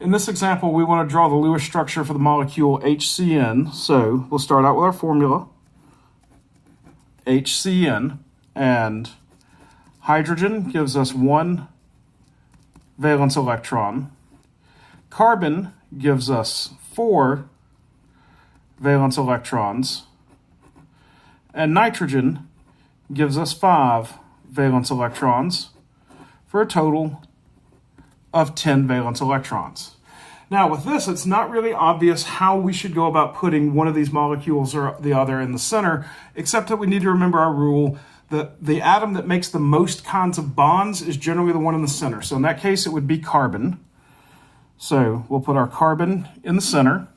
In this example, we want to draw the Lewis structure for the molecule HCN. So we'll start out with our formula, HCN, and hydrogen gives us 1 valence electron. Carbon gives us 4 valence electrons. And nitrogen gives us 5 valence electrons for a total of 10 valence electrons. Now with this, it's not really obvious how we should go about putting one of these molecules or the other in the center, except that we need to remember our rule that the atom that makes the most kinds of bonds is generally the one in the center. So in that case, it would be carbon. So we'll put our carbon in the center.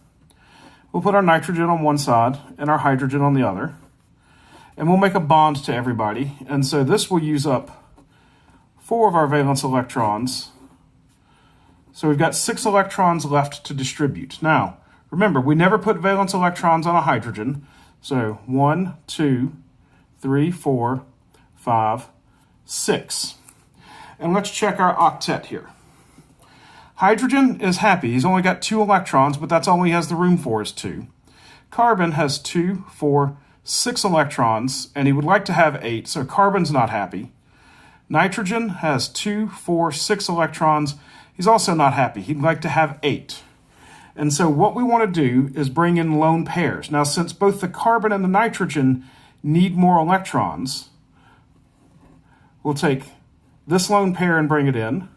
We'll put our nitrogen on one side and our hydrogen on the other. And we'll make a bond to everybody. And so this will use up 4 of our valence electrons. So we've got 6 electrons left to distribute. Now, remember, we never put valence electrons on a hydrogen. So 1, 2, 3, 4, 5, 6. And let's check our octet here. Hydrogen is happy. He's only got 2 electrons, but that's all he has the room for is 2. Carbon has 2, 4, 6 electrons, and he would like to have 8, so carbon's not happy. Nitrogen has 2, 4, 6 electrons. He's also not happy. He'd like to have 8. And so what we want to do is bring in lone pairs. Now, since both the carbon and the nitrogen need more electrons, we'll take this lone pair and bring it in.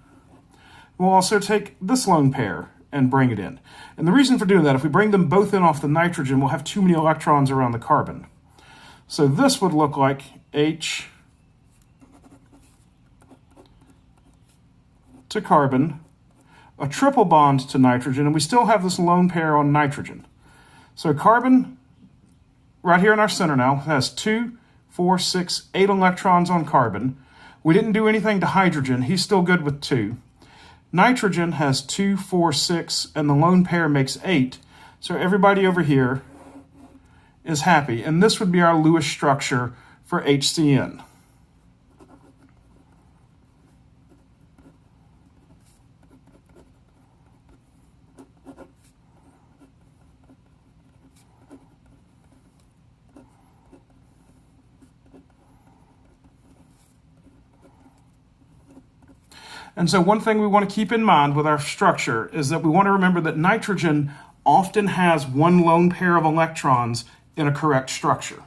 We'll also take this lone pair and bring it in. And the reason for doing that, if we bring them both in off the nitrogen, we'll have too many electrons around the carbon. So this would look like H to carbon, a triple bond to nitrogen, and we still have this lone pair on nitrogen. So carbon, right here in our center now, has 2, 4, 6, 8 electrons on carbon. We didn't do anything to hydrogen. He's still good with 2. Nitrogen has 2, 4, 6, and the lone pair makes 8. So everybody over here is happy. And this would be our Lewis structure for HCN. And so one thing we want to keep in mind with our structure is that we want to remember that nitrogen often has 1 lone pair of electrons in a correct structure.